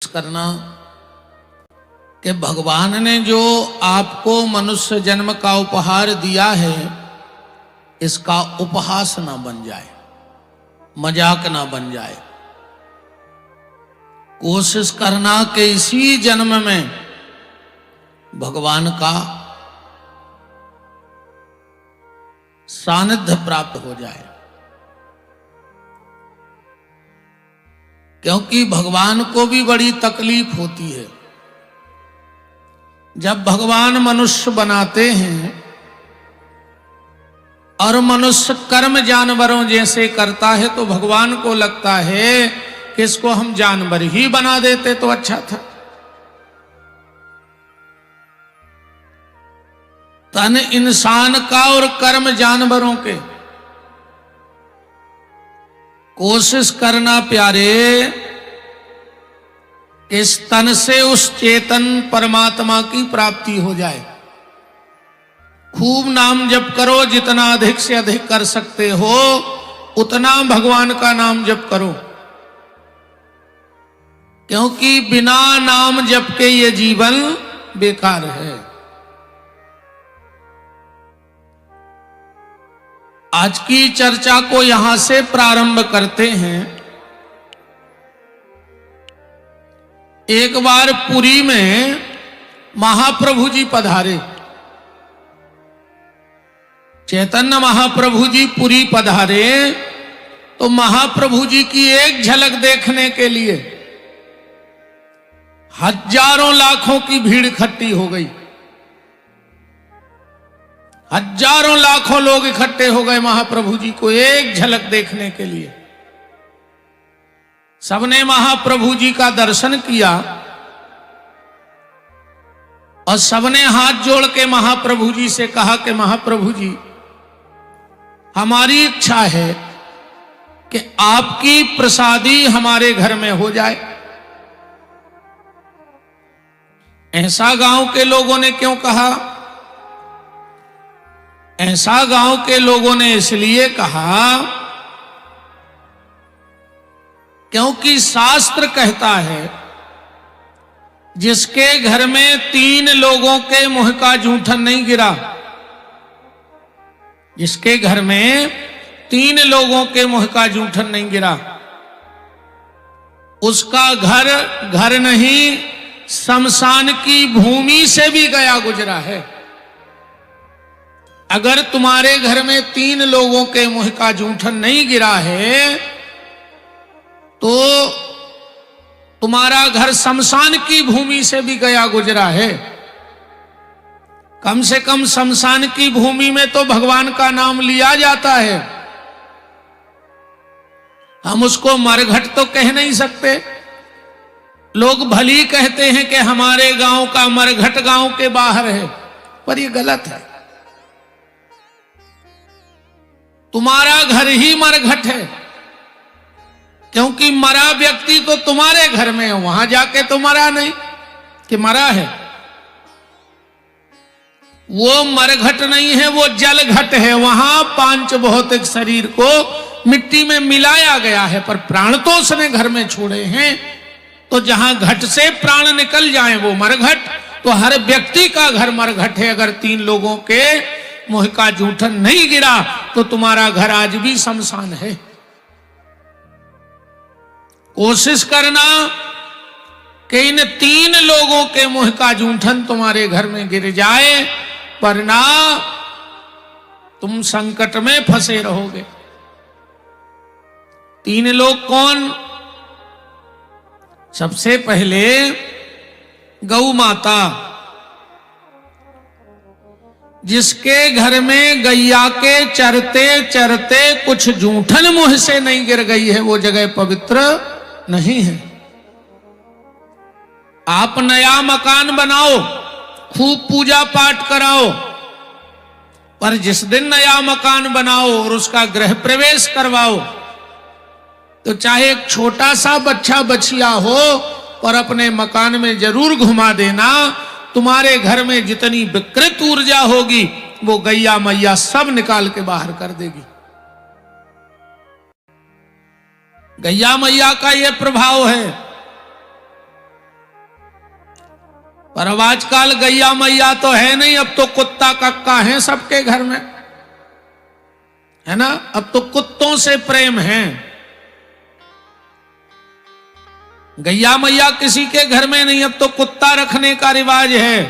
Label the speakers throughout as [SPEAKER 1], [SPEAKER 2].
[SPEAKER 1] करना कि भगवान ने जो आपको मनुष्य जन्म का उपहार दिया है, इसका उपहास ना बन जाए, मजाक ना बन जाए। कोशिश करना कि इसी जन्म में भगवान का सानिध्य प्राप्त हो जाए, क्योंकि भगवान को भी बड़ी तकलीफ होती है। जब भगवान मनुष्य बनाते हैं और मनुष्य कर्म जानवरों जैसे करता है, तो भगवान को लगता है कि इसको हम जानवर ही बना देते तो अच्छा था। तन इंसान का और कर्म जानवरों के। कोशिश करना प्यारे कि इस तन से उस चेतन परमात्मा की प्राप्ति हो जाए। खूब नाम जप करो, जितना अधिक से अधिक कर सकते हो उतना भगवान का नाम जप करो, क्योंकि बिना नाम जप के ये जीवन बेकार है। आज की चर्चा को यहां से प्रारंभ करते हैं। एक बार पुरी में महाप्रभु जी पधारे। चैतन्य महाप्रभु जी पुरी पधारे तो महाप्रभु जी की एक झलक देखने के लिए हजारों लाखों की भीड़ इकट्ठी हो गई। हजारों लाखों लोग इकट्ठे हो गए महाप्रभु जी को एक झलक देखने के लिए। सबने महाप्रभु जी का दर्शन किया और सबने हाथ जोड़ के महाप्रभु जी से कहा कि महाप्रभु जी, हमारी इच्छा है कि आपकी प्रसादी हमारे घर में हो जाए। ऐसा गांव के लोगों ने क्यों कहा? ऐसा गांव के लोगों ने इसलिए कहा क्योंकि शास्त्र कहता है जिसके घर में 3 लोगों के मुंह का जूठन नहीं गिरा, जिसके घर में 3 लोगों के मुंह का जूठन नहीं गिरा, उसका घर घर नहीं शमशान की भूमि से भी गया गुजरा है। अगर तुम्हारे घर में 3 लोगों के मुंह का जूठन नहीं गिरा है तो तुम्हारा घर शमशान की भूमि से भी गया गुजरा है। कम से कम शमशान की भूमि में तो भगवान का नाम लिया जाता है। हम उसको मरघट तो कह नहीं सकते। लोग भली कहते हैं कि हमारे गांव का मरघट गांव के बाहर है, पर यह गलत है। तुम्हारा घर ही मरघट है, क्योंकि मरा व्यक्ति तो तुम्हारे घर में है, वहां जाके तो मरा नहीं कि मरा है। वो मरघट नहीं है, वो जलघट है। वहां पांच भौतिक शरीर को मिट्टी में मिलाया गया है, पर प्राण तो उसने घर में छोड़े हैं। तो जहां घट से प्राण निकल जाए वो मरघट। तो हर व्यक्ति का घर मरघट है। अगर 3 लोगों के मुंह का जूठन नहीं गिरा तो तुम्हारा घर आज भी शमशान है। कोशिश करना कि इन 3 लोगों के मुंह का जूठन तुम्हारे घर में गिर जाए, वरना तुम संकट में फंसे रहोगे। 3 लोग कौन? सबसे पहले गौ माता, जिसके घर में गैया के चरते चरते कुछ जूठन मुंह से नहीं गिर गई है, वो जगह पवित्र नहीं है। आप नया मकान बनाओ, खूब पूजा पाठ कराओ, पर जिस दिन नया मकान बनाओ और उसका गृह प्रवेश करवाओ तो चाहे एक छोटा सा बच्चा बचिया हो, पर अपने मकान में जरूर घुमा देना। तुम्हारे घर में जितनी विकृत ऊर्जा होगी वो गैया मैया सब निकाल के बाहर कर देगी। गैया मैया का यह प्रभाव है। पर अब आजकल गैया मैया तो है नहीं, अब तो कुत्ता कक्का है सबके घर में, है ना। अब तो कुत्तों से प्रेम है। गैया मैया किसी के घर में नहीं, अब तो कुत्ता रखने का रिवाज है,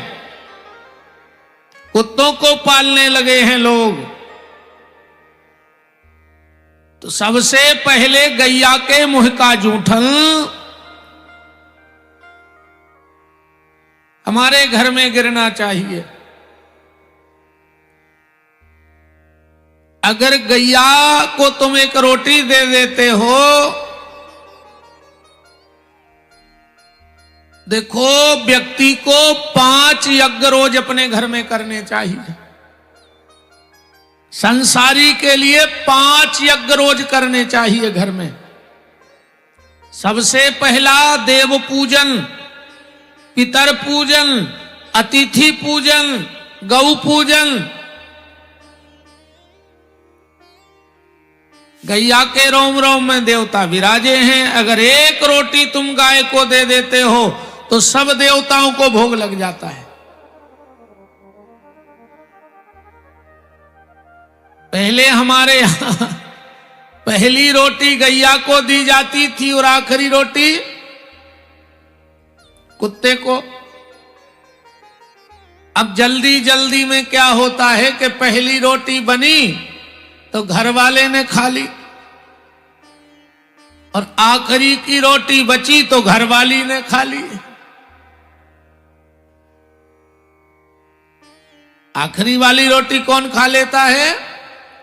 [SPEAKER 1] कुत्तों को पालने लगे हैं लोग। तो सबसे पहले गैया के मुंह का जूठन हमारे घर में गिरना चाहिए। अगर गैया को तुम एक रोटी दे देते हो, देखो व्यक्ति को 5 यज्ञ रोज अपने घर में करने चाहिए। संसारी के लिए 5 यज्ञ रोज करने चाहिए घर में। सबसे पहला देव पूजन, पितर पूजन, अतिथि पूजन, गौ पूजन। गैया के रोम रोम में देवता विराजे हैं। अगर एक रोटी तुम गाय को दे देते हो तो सब देवताओं को भोग लग जाता है। पहले हमारे यहां पहली रोटी गैया को दी जाती थी और आखिरी रोटी कुत्ते को। अब जल्दी जल्दी में क्या होता है कि पहली रोटी बनी तो घर वाले ने खा ली, और आखिरी की रोटी बची तो घरवाली ने खा ली। आखिरी वाली रोटी कौन खा लेता है?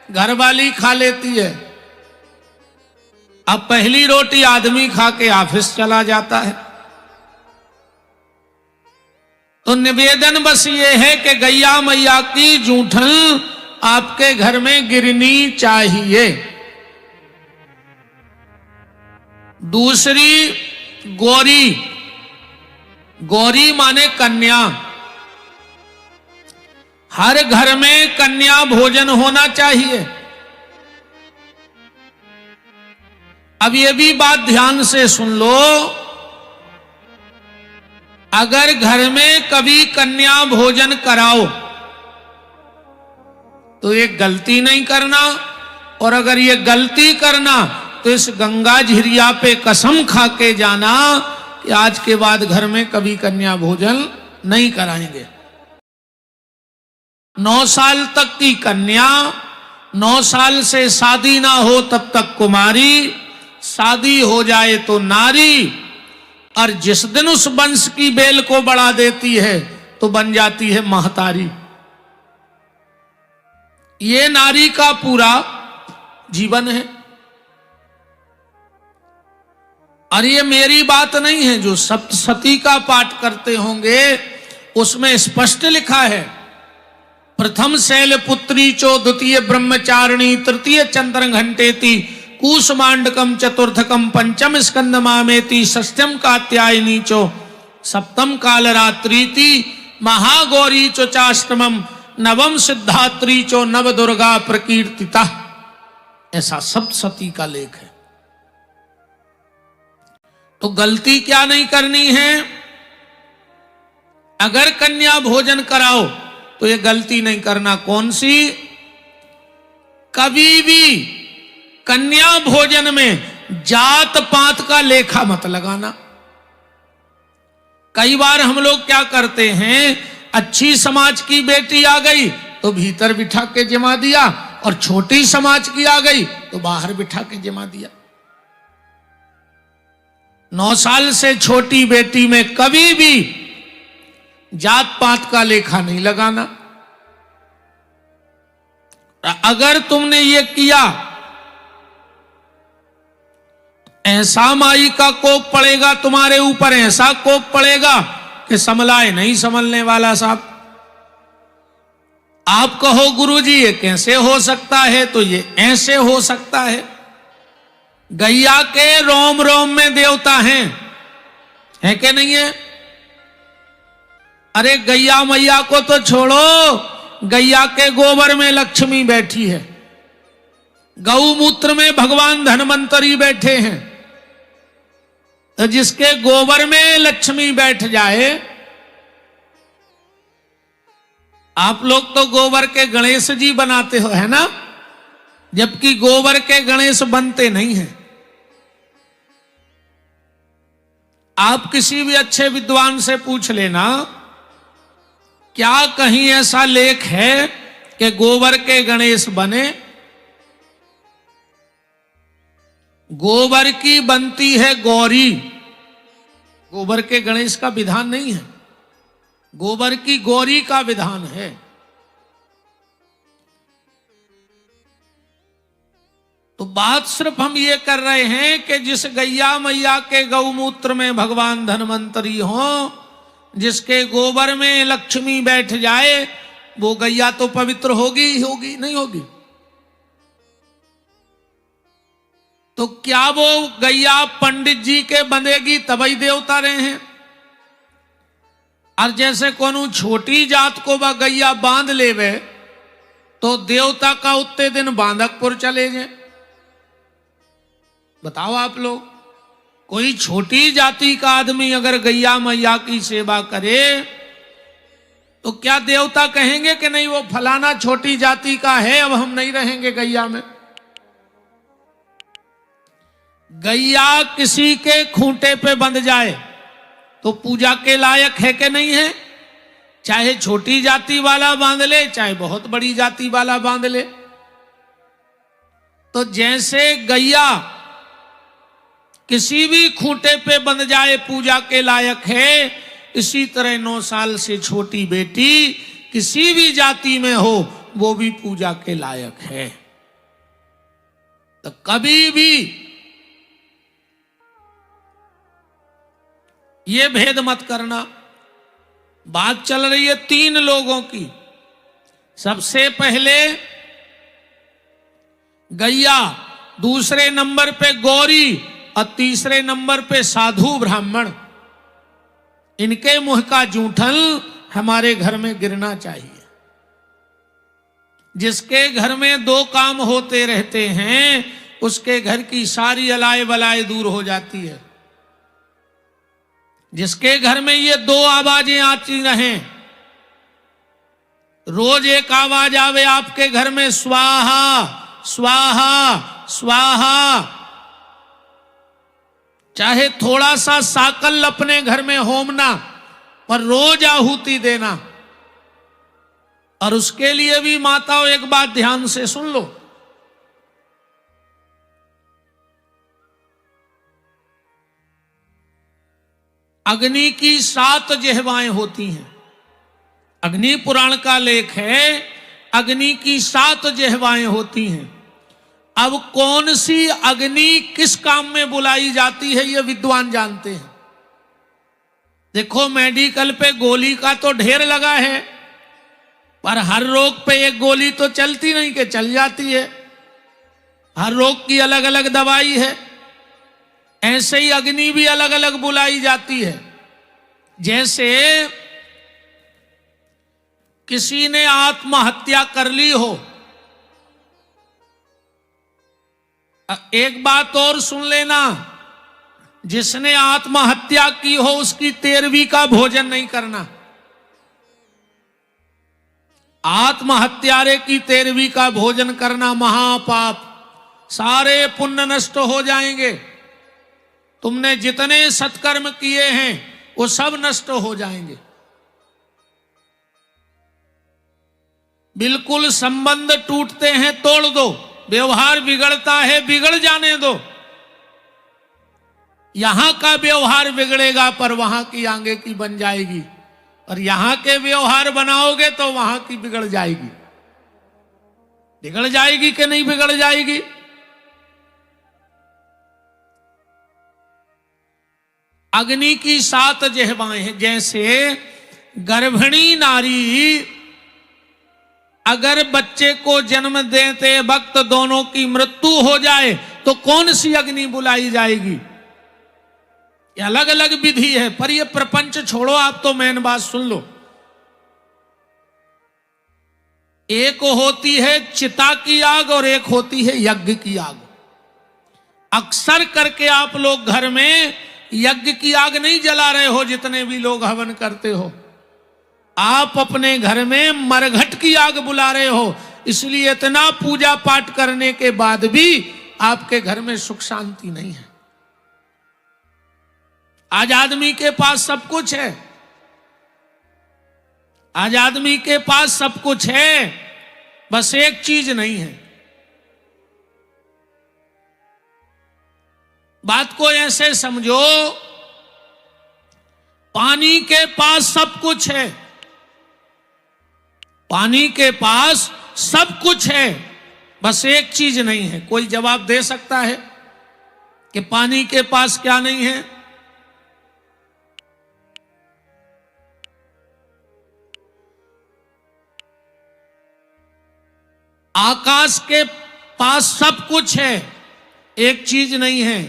[SPEAKER 1] घरवाली खा लेती है। अब पहली रोटी आदमी खा के ऑफिस चला जाता है। तो निवेदन बस ये है कि गैया मैया की जूठन आपके घर में गिरनी चाहिए। दूसरी गौरी, गौरी माने कन्या। हर घर में कन्या भोजन होना चाहिए। अब ये भी बात ध्यान से सुन लो, अगर घर में कभी कन्या भोजन कराओ तो ये गलती नहीं करना, और अगर ये गलती करना तो इस गंगा झिरिया पे कसम खा के जाना कि आज के बाद घर में कभी कन्या भोजन नहीं कराएंगे। 9 साल तक की कन्या, 9 साल से शादी ना हो तब तक कुमारी, शादी हो जाए तो नारी, और जिस दिन उस वंश की बेल को बढ़ा देती है तो बन जाती है महतारी। ये नारी का पूरा जीवन है। और ये मेरी बात नहीं है, जो सप्तशती का पाठ करते होंगे उसमें स्पष्ट लिखा है, प्रथम शैलपुत्री चो, द्वितीय ब्रह्मचारिणी, तृतीय चंद्र घंटेति, कूसमांडकम चतुर्थकम, पंचम स्कंद मामेति, षष्ठम कात्यायनी चो, सप्तम कालरात्रीति, महागौरी चो चाष्टमम, नवम सिद्धात्री चो, नव दुर्गा प्रकीर्तिता। ऐसा सप्तशती का लेख है। तो गलती क्या नहीं करनी है? अगर कन्या भोजन कराओ तो ये गलती नहीं करना। कौन सी? कभी भी कन्या भोजन में जात पात का लेखा मत लगाना। कई बार हम लोग क्या करते हैं, अच्छी समाज की बेटी आ गई तो भीतर बिठा के जमा दिया, और छोटी समाज की आ गई तो बाहर बिठा के जमा दिया। 9 साल से छोटी बेटी में कभी भी जात पात का लेखा नहीं लगाना। अगर तुमने ये किया, ऐसा माई का कोप पड़ेगा तुम्हारे ऊपर, ऐसा कोप पड़ेगा कि समलाए नहीं समलने वाला साहब। आप कहो गुरुजी ये कैसे हो सकता है, तो ये ऐसे हो सकता है। गैया के रोम रोम में देवता हैं, है कि नहीं है? अरे गैया मैया को तो छोड़ो, गैया के गोबर में लक्ष्मी बैठी है, गौमूत्र में भगवान धन्वंतरी बैठे हैं। तो जिसके गोबर में लक्ष्मी बैठ जाए आप लोग तो गोबर के गणेश जी बनाते हो, है ना, जबकि गोबर के गणेश बनते नहीं हैं। आप किसी भी अच्छे विद्वान से पूछ लेना, क्या कहीं ऐसा लेख है कि गोबर के गणेश बने? गोबर की बनती है गौरी, गोबर के गणेश का विधान नहीं है, गोबर की गौरी का विधान है। तो बात सिर्फ हम ये कर रहे हैं कि जिस गैया मैया के गौमूत्र में भगवान धन्वंतरी हो, जिसके गोबर में लक्ष्मी बैठ जाए, वो गैया तो पवित्र होगी ही होगी, नहीं होगी? तो क्या वो गैया पंडित जी के बंधेगी तभी देवता रहे हैं? और जैसे कोनो छोटी जात को वह गैया बांध लेवे तो देवता का उतने दिन बांधकपुर चले जाए। बताओ आप लोग, कोई छोटी जाति का आदमी अगर गैया मैया की सेवा करे तो क्या देवता कहेंगे कि नहीं वो फलाना छोटी जाति का है, अब हम नहीं रहेंगे गैया में? गैया किसी के खूंटे पे बंध जाए तो पूजा के लायक है कि नहीं है? चाहे छोटी जाति वाला बांध ले, चाहे बहुत बड़ी जाति वाला बांध ले। तो जैसे गैया किसी भी खूंटे पे बंध जाए पूजा के लायक है, इसी तरह 9 साल से छोटी बेटी किसी भी जाति में हो वो भी पूजा के लायक है। तो कभी भी ये भेद मत करना। बात चल रही है 3 लोगों की। सबसे पहले गैया, दूसरे नंबर पे गौरी और तीसरे नंबर पे साधु ब्राह्मण। इनके मुंह का जूठन हमारे घर में गिरना चाहिए। जिसके घर में 2 काम होते रहते हैं उसके घर की सारी अलाए बलाए दूर हो जाती है। जिसके घर में ये 2 आवाजें आती रहें, रोज एक आवाज आवे आपके घर में स्वाहा स्वाहा स्वाहा, चाहे थोड़ा सा साकल अपने घर में होमना पर रोज आहुति देना। और उसके लिए भी माताओं एक बात ध्यान से सुन लो, अग्नि की 7 जिह्वाएं होती हैं। अग्नि पुराण का लेख है, अग्नि की 7 जिह्वाएं होती हैं। अब कौन सी अग्नि किस काम में बुलाई जाती है ये विद्वान जानते हैं। देखो मेडिकल पे गोली का तो ढेर लगा है, पर हर रोग पे एक गोली तो चलती नहीं कि चल जाती है। हर रोग की अलग अलग दवाई है। ऐसे ही अग्नि भी अलग अलग बुलाई जाती है। जैसे किसी ने आत्महत्या कर ली हो, एक बात और सुन लेना, जिसने आत्महत्या की हो उसकी 13वीं का भोजन नहीं करना। आत्महत्यारे की 13वीं का भोजन करना महापाप, सारे पुण्य नष्ट हो जाएंगे। तुमने जितने सत्कर्म किए हैं वो सब नष्ट हो जाएंगे। बिल्कुल संबंध टूटते हैं तोड़ दो, व्यवहार बिगड़ता है बिगड़ जाने दो। यहां का व्यवहार बिगड़ेगा पर वहां की आगे की बन जाएगी, और यहां के व्यवहार बनाओगे तो वहां की बिगड़ जाएगी। बिगड़ जाएगी कि नहीं बिगड़ जाएगी? अग्नि की 7 जिह्वाएं हैं। जैसे गर्भिणी नारी अगर बच्चे को जन्म देते वक्त दोनों की मृत्यु हो जाए तो कौन सी अग्नि बुलाई जाएगी? ये अलग अलग विधि है, पर ये प्रपंच छोड़ो, आप तो मेन बात सुन लो। एक होती है चिता की आग और एक होती है यज्ञ की आग। अक्सर करके आप लोग घर में यज्ञ की आग नहीं जला रहे हो, जितने भी लोग हवन करते हो। आप अपने घर में मरघट की आग बुला रहे हो, इसलिए इतना पूजा पाठ करने के बाद भी आपके घर में सुख शांति नहीं है। आज आदमी के पास सब कुछ है, आज आदमी के पास सब कुछ है, बस एक चीज नहीं है। बात को ऐसे समझो, पानी के पास सब कुछ है, पानी के पास सब कुछ है, बस एक चीज नहीं है। कोई जवाब दे सकता है कि पानी के पास क्या नहीं है? आकाश के पास सब कुछ है, एक चीज नहीं है,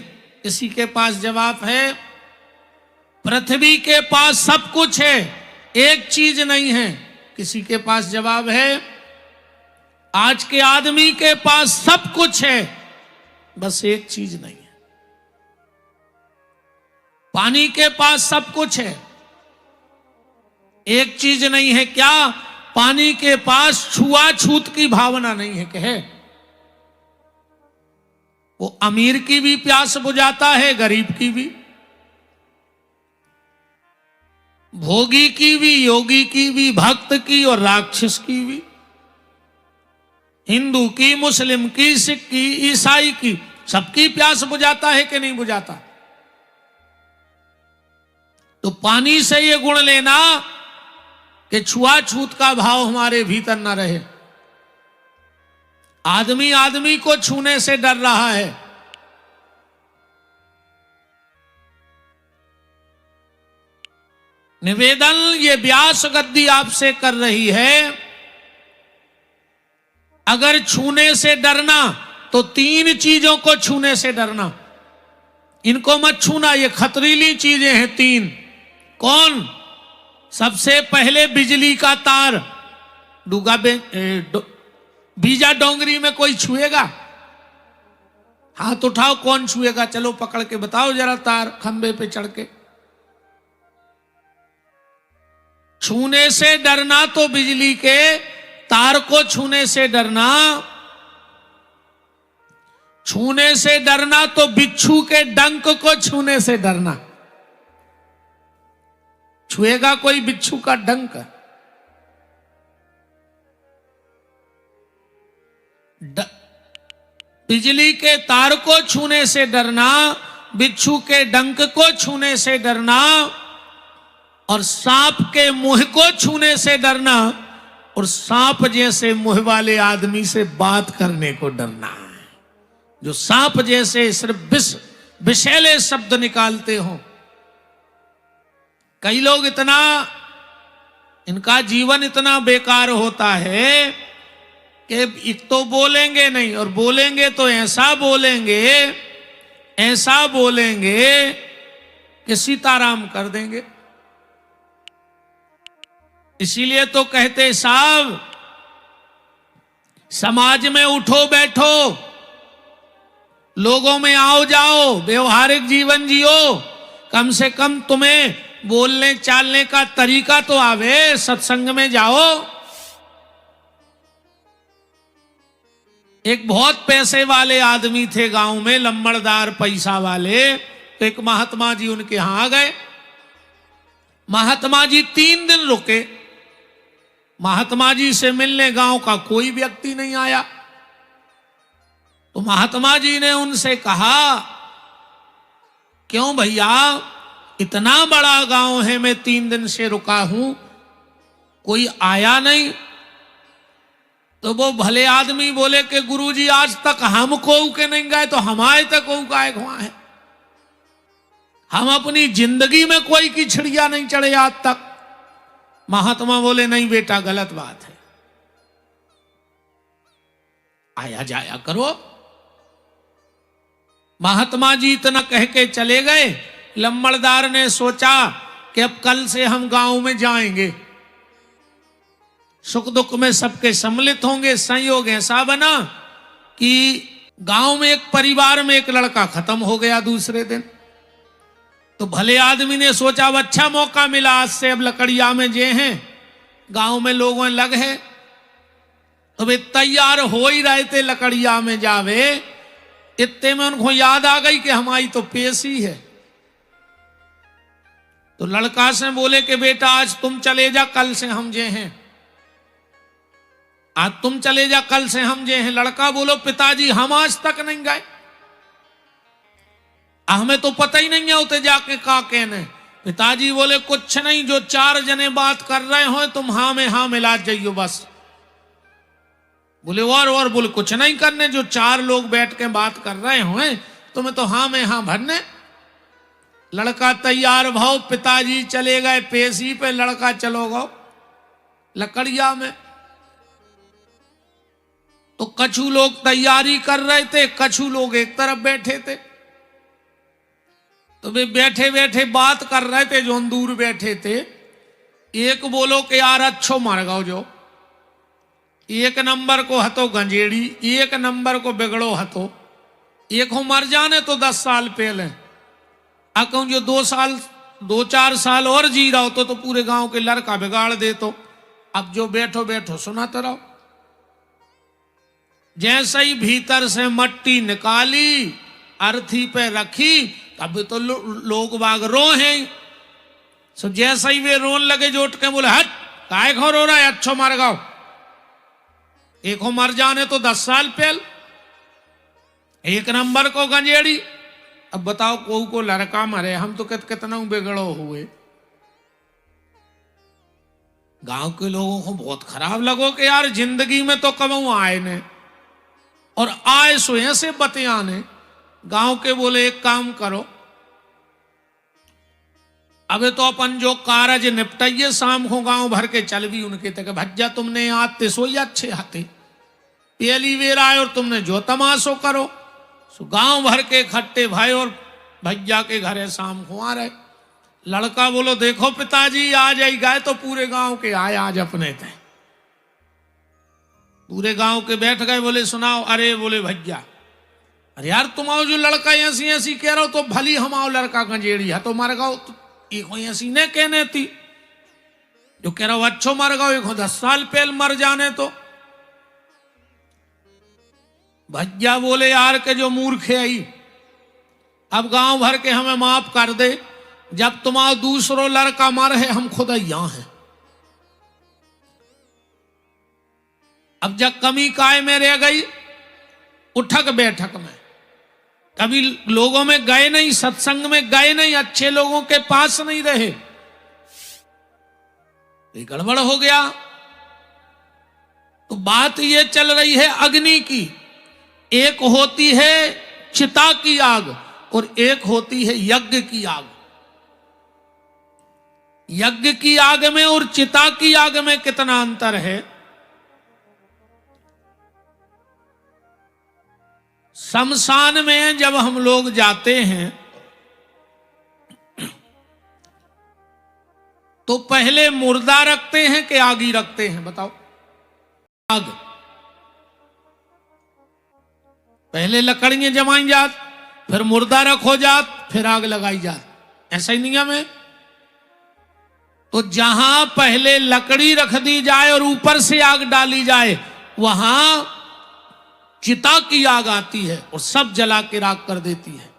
[SPEAKER 1] किसी के पास जवाब है? पृथ्वी के पास सब कुछ है, एक चीज नहीं है, किसी के पास जवाब है? आज के आदमी के पास सब कुछ है, बस एक चीज नहीं है। पानी के पास सब कुछ है, एक चीज नहीं है, क्या? पानी के पास छुआछूत की भावना नहीं है। कहे वो अमीर की भी प्यास बुझाता है, गरीब की भी, भोगी की भी, योगी की भी, भक्त की और राक्षस की भी, हिंदू की, मुस्लिम की, सिख की, ईसाई की, सबकी प्यास बुझाता है कि नहीं बुझाता? तो पानी से ये गुण लेना कि छुआछूत का भाव हमारे भीतर न रहे। आदमी आदमी को छूने से डर रहा है। निवेदन ये व्यास गद्दी आपसे कर रही है, अगर छूने से डरना तो 3 चीजों को छूने से डरना। इनको मत छूना, ये खतरीली चीजें हैं 3। कौन? सबसे पहले बिजली का तार। बीजा डोंगरी में कोई छुएगा? हाथ उठाओ, कौन छुएगा? चलो पकड़ के बताओ जरा, तार खंबे पे चढ़ के। छूने से डरना तो बिजली के तार को छूने से डरना, छूने से डरना तो बिच्छू के डंक को छूने से डरना। छुएगा कोई बिच्छू का डंक? बिजली के तार को छूने से डरना, बिच्छू के डंक को छूने से डरना, और सांप के मुंह को छूने से डरना, और सांप जैसे मुंह वाले आदमी से बात करने को डरना, जो सांप जैसे सिर्फ विषैले शब्द निकालते हो। कई लोग इतना, इनका जीवन इतना बेकार होता है कि एक तो बोलेंगे नहीं, और बोलेंगे तो ऐसा बोलेंगे कि सीताराम कर देंगे। इसीलिए तो कहते साहब, समाज में उठो बैठो, लोगों में आओ जाओ, व्यवहारिक जीवन जियो, कम से कम तुम्हें बोलने चालने का तरीका तो आवे, सत्संग में जाओ। एक बहुत पैसे वाले आदमी थे गांव में, लम्बड़दार पैसा वाले। तो एक महात्मा जी उनके यहां आ गए। महात्मा जी 3 दिन रुके। महात्मा जी से मिलने गांव का कोई व्यक्ति नहीं आया। तो महात्मा जी ने उनसे कहा, क्यों भैया, इतना बड़ा गांव है, मैं 3 दिन से रुका हूं, कोई आया नहीं? तो वो भले आदमी बोले कि गुरुजी आज तक हम को के नहीं गए तो हमारे तक गाय हुआ है, हम अपनी जिंदगी में कोई की छिड़िया नहीं चढ़े आज तक। महात्मा बोले, नहीं बेटा, गलत बात है, आया जाया करो। महात्मा जी इतना कह के चले गए। लम्बड़दार ने सोचा कि अब कल से हम गांव में जाएंगे, सुख दुख में सबके सम्मिलित होंगे। संयोग ऐसा बना कि गांव में एक परिवार में एक लड़का खत्म हो गया दूसरे दिन। तो भले आदमी ने सोचा, अब अच्छा मौका मिला, आज से अब लकड़िया में जे हैं गांव में लोगों लग है, तो वे तैयार हो ही रहे थे लकड़िया में जावे, इतने में उनको याद आ गई कि हमारी तो पेशी है। तो लड़का से बोले कि बेटा आज तुम चले जा, कल से हम जे हैं, आज तुम चले जा, कल से हम जे हैं। लड़का बोलो पिताजी हम आज तक नहीं गए, हमें तो पता ही नहीं है उते जाके का कहने। पिताजी बोले कुछ नहीं, जो चार जने बात कर रहे हो तुम हाँ में हाँ मिला जाइयो बस। बोले और बोले कुछ नहीं करने, जो चार लोग बैठ के बात कर रहे हो तुम्हें तो हाँ में हाँ भरने। लड़का तैयार भाव, पिताजी चले गए पेशी पे, लड़का चलो गो लकड़िया में। तो कछु लोग तैयारी कर रहे थे, कछु लोग एक तरफ बैठे थे। तो वे बैठे बैठे बात कर रहे थे, जो दूर बैठे थे। एक बोलो कि यार अच्छो मर गो, जो एक नंबर को हतो गंजेड़ी, एक नंबर को बिगड़ो हतो, एक हो मर जाने तो 10 साल पहले, कहूं जो 2-4 साल और जी रहा हो तो पूरे गांव के लड़का बिगाड़ दे। तो अब जो बैठो बैठो सुनाते रहो। जैसे ही भीतर से मट्टी निकाली, अर्थी पे रखी, तब तो लोग बाग रो हैं। सो जैसे ही वे रोन लगे, जो उठ के बोले हट काय खो रो रहा है, अच्छो मर गो, एक हो मर जाने तो 10 साल पहले, एक नंबर को गंजेड़ी। अब बताओ को लड़का मरे, हम तो कितना बिगड़ो हुए। गांव के लोगों को बहुत खराब लगो कि यार जिंदगी में तो कमाऊ आए ने, और आए सो ऐसे बतियाने। गांव के बोले एक काम करो, अबे तो अपन जो कारज निपटाइए, शाम को गांव भर के चल भी उनके तक भज्जा, तुमने आते सो ही अच्छे आते, पहली बेर आए और तुमने जो तमाशो करो। सो गांव भर के खट्टे भाई और भैया के घरे शाम को आ रहे। लड़का बोलो देखो पिताजी आज आई गए तो पूरे गांव के आए आज अपने थे, पूरे गांव के बैठ गए। बोले सुनाओ, अरे बोले भैया, अरे यार तुम आओ, जो लड़का ऐसी ऐसी कह रहा हो तो भली हम आओ, लड़का गंजेड़ी है तो मर गओ, तो एक ऐसी ने कहने थी, जो कह रहा हो अच्छो मर गओ, एक 10 साल पहले मर जाने तो। भैया बोले यार के जो मूर्ख आई, अब गांव भर के हमें माफ कर दे, जब तुम्हारा दूसरो लड़का मर है हम खुद यहां हैं। अब जब कमी काय में रह गई, उठक बैठक में, कभी लोगों में गए नहीं, सत्संग में गए नहीं, अच्छे लोगों के पास नहीं रहे, ये गड़बड़ हो गया। तो बात ये चल रही है अग्नि की, एक होती है चिता की आग और एक होती है यज्ञ की आग। यज्ञ की आग में और चिता की आग में कितना अंतर है। शमशान में जब हम लोग जाते हैं तो पहले मुर्दा रखते हैं कि आग ही रखते हैं, बताओ? आग। पहले लकड़ियां जमाई जात, फिर मुर्दा रखो जात, फिर आग लगाई जात, ऐसा ही नियम है। तो जहां पहले लकड़ी रख दी जाए और ऊपर से आग डाली जाए, वहां चिता की आग आती है और सब जला के राख कर देती है।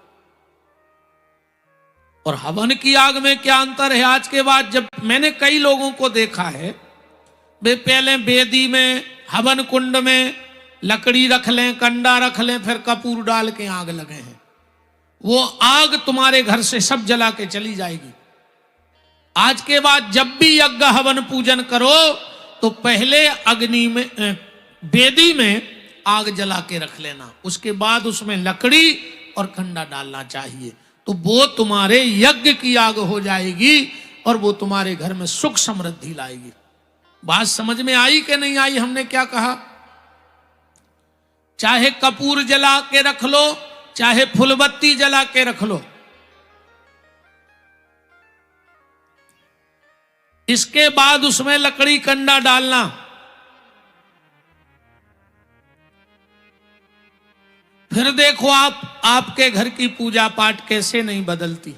[SPEAKER 1] और हवन की आग में क्या अंतर है? आज के बाद जब मैंने कई लोगों को देखा है, वे पहले वेदी में, हवन कुंड में लकड़ी रख लें, कंडा रख लें, फिर कपूर डाल के आग लगे हैं। वो आग तुम्हारे घर से सब जला के चली जाएगी। आज के बाद जब भी यज्ञ हवन पूजन करो तो पहले अग्नि में, वेदी में आग जला के रख लेना, उसके बाद उसमें लकड़ी और कंडा डालना चाहिए। तो वो तुम्हारे यज्ञ की आग हो जाएगी और वो तुम्हारे घर में सुख समृद्धि लाएगी। बात समझ में आई कि नहीं आई? हमने क्या कहा? चाहे कपूर जला के रख लो, चाहे फुलबत्ती जला के रख लो, इसके बाद उसमें लकड़ी कंडा डालना। फिर देखो आपके घर की पूजा पाठ कैसे नहीं बदलती।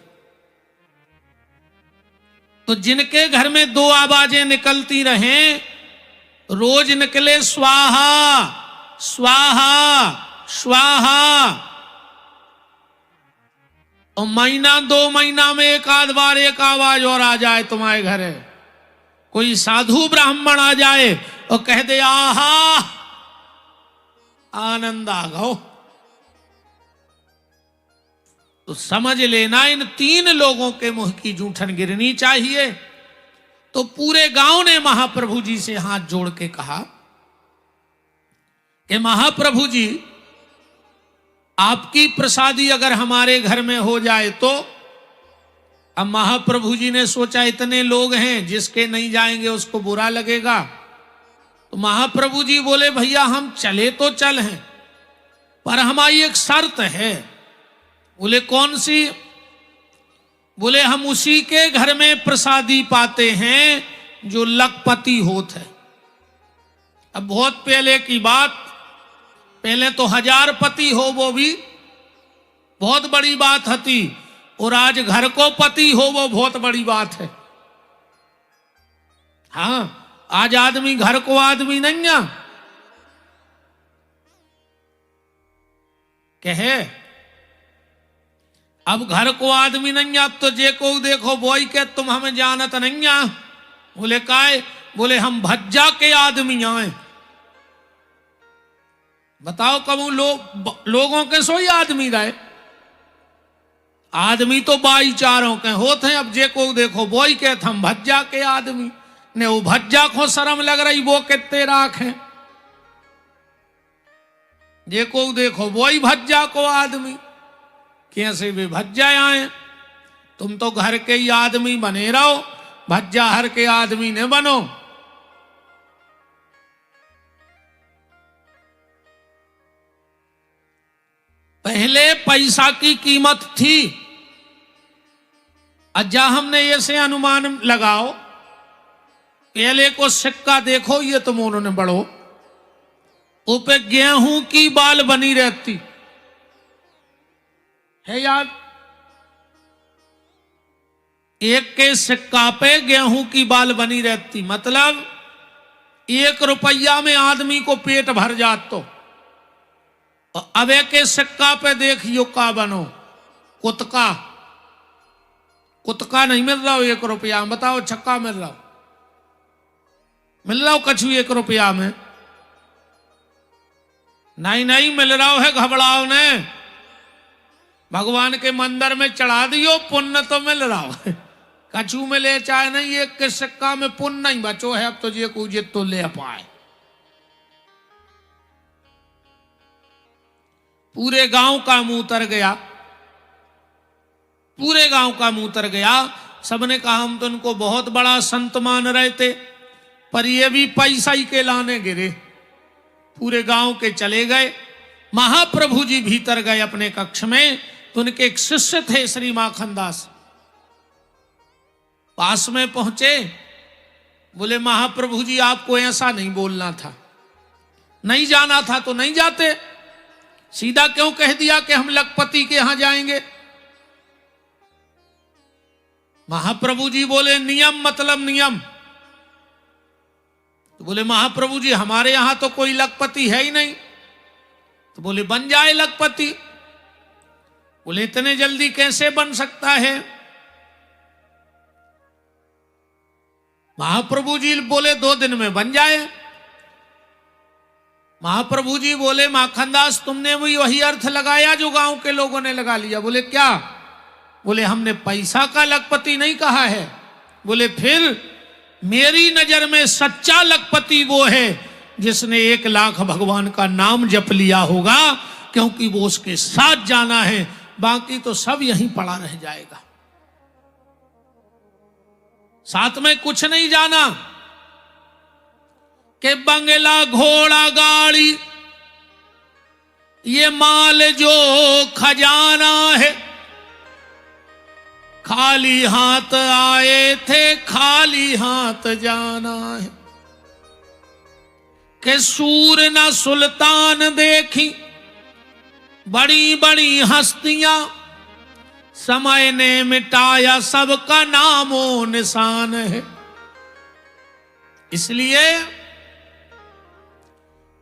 [SPEAKER 1] तो जिनके घर में दो आवाजें निकलती रहें, रोज निकले स्वाहा स्वाहा स्वाहा, और महीना 2 महीना में एक आध बार एक आवाज और आ जाए तुम्हारे घर है, कोई साधु ब्राह्मण आ जाए और कह दे आहा आनंद आ गो, तो समझ लेना इन 3 लोगों के मुंह की जूठन गिरनी चाहिए। तो पूरे गांव ने महाप्रभु जी से हाथ जोड़ के कहा कि महाप्रभु जी, आपकी प्रसादी अगर हमारे घर में हो जाए तो। अब महाप्रभु जी ने सोचा इतने लोग हैं, जिसके नहीं जाएंगे उसको बुरा लगेगा। तो महाप्रभु जी बोले भैया हम चले तो चल हैं, पर हमारी एक शर्त है। बोले कौन सी? बोले हम उसी के घर में प्रसादी पाते हैं जो लखपति होत है। अब बहुत पहले की बात, पहले तो 1000 पति हो वो भी बहुत बड़ी बात थी, और आज घर को पति हो वो बहुत बड़ी बात है। हाँ, आज आदमी घर को आदमी नहीं है कहे, अब घर को आदमी नहीं, अब तो जे को देखो बोई के तुम हमें जानत नहीं आ। बोले काय? बोले हम भज्जा के आदमी आए। बताओ कब लोगों के सोई आदमी रहे, आदमी तो 22 के होते हैं। अब जे को देखो बोई के हम भज्जा के आदमी ने, वो भज्जा को शर्म लग रही, वो कितने राखें। जे को देखो वही भज्जा को आदमी, कैसे भी भज्जा आए। तुम तो घर के ही आदमी बने रहो, भज्जा हर के आदमी ने बनो। पहले पैसा की कीमत थी, अज्जा हमने ऐसे अनुमान लगाओ, पहले को सिक्का देखो, ये तुम उन्होंने बढ़ो, ऊपर गेहूं की बाल बनी रहती है याद। एक के सिक्का पे गेहूं की बाल बनी रहती, मतलब 1 रुपया में आदमी को पेट भर जात। तो अब एक के सिक्का पे देखियो का बनो, कुतका। कुतका नहीं मिल रहा हो 1 रुपया में, बताओ छक्का मिल रहा हो, मिल रहा हो कछु 1 रुपया में? नहीं नहीं मिल रहा है, घबराओ ने, भगवान के मंदिर में चढ़ा दियो, पुण्य तो मिल रहा है। कछु में ले चाहे नहीं, एक के सिक्का में पुण्य नहीं बचो है। अब तो ये को जित तो ले पाए। पूरे गांव का मुंह उतर गया, पूरे गांव का मुंह उतर गया। सबने कहा हम तो उनको बहुत बड़ा संत मान रहे थे, पर ये भी पैसा ही के लाने गिरे। पूरे गांव के चले गए। महाप्रभु जी भीतर गए अपने कक्ष में, तो उनके एक शिष्य थे श्री माखनदास, पास में पहुंचे। बोले महाप्रभु जी आपको ऐसा नहीं बोलना था, नहीं जाना था तो नहीं जाते, सीधा क्यों कह दिया कि हम लखपति के यहां जाएंगे? महाप्रभु जी बोले नियम मतलब नियम। तो बोले महाप्रभु जी हमारे यहां तो कोई लखपति है ही नहीं। तो बोले बन जाए लखपति। बोले इतने जल्दी कैसे बन सकता है? महाप्रभु जी बोले 2 दिन में बन जाए। महाप्रभु जी बोले माखनदास तुमने भी वही अर्थ लगाया जो गांव के लोगों ने लगा लिया। बोले क्या? बोले हमने पैसा का लखपति नहीं कहा है। बोले फिर? मेरी नजर में सच्चा लखपति वो है जिसने 1 लाख भगवान का नाम जप लिया होगा, क्योंकि वो उसके साथ जाना है, बाकी तो सब यहीं पड़ा रह जाएगा। साथ में कुछ नहीं जाना कि बंगला घोड़ा गाड़ी ये माल जो खजाना है, खाली हाथ आए थे खाली हाथ जाना है। कि सूर न सुल्तान देखी बड़ी बड़ी हस्तियां, समय ने मिटाया सबका नामो निशान है। इसलिए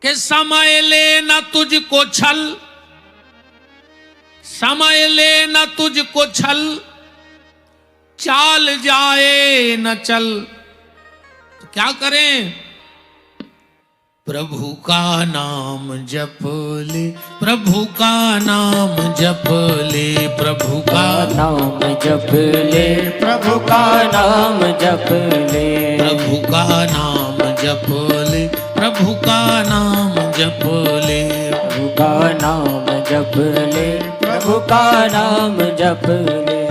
[SPEAKER 1] कि समय ले न तुझको छल, समय ले न तुझको छल, चाल जाए न चल। तो क्या करें? प्रभु का नाम जप ले, प्रभु का नाम जप ले, प्रभु का
[SPEAKER 2] नाम जप ले, प्रभु का नाम जप ले,
[SPEAKER 1] प्रभु का नाम जप ले, प्रभु का नाम जप ले,
[SPEAKER 2] प्रभु का नाम जप ले, प्रभु का नाम जप ले।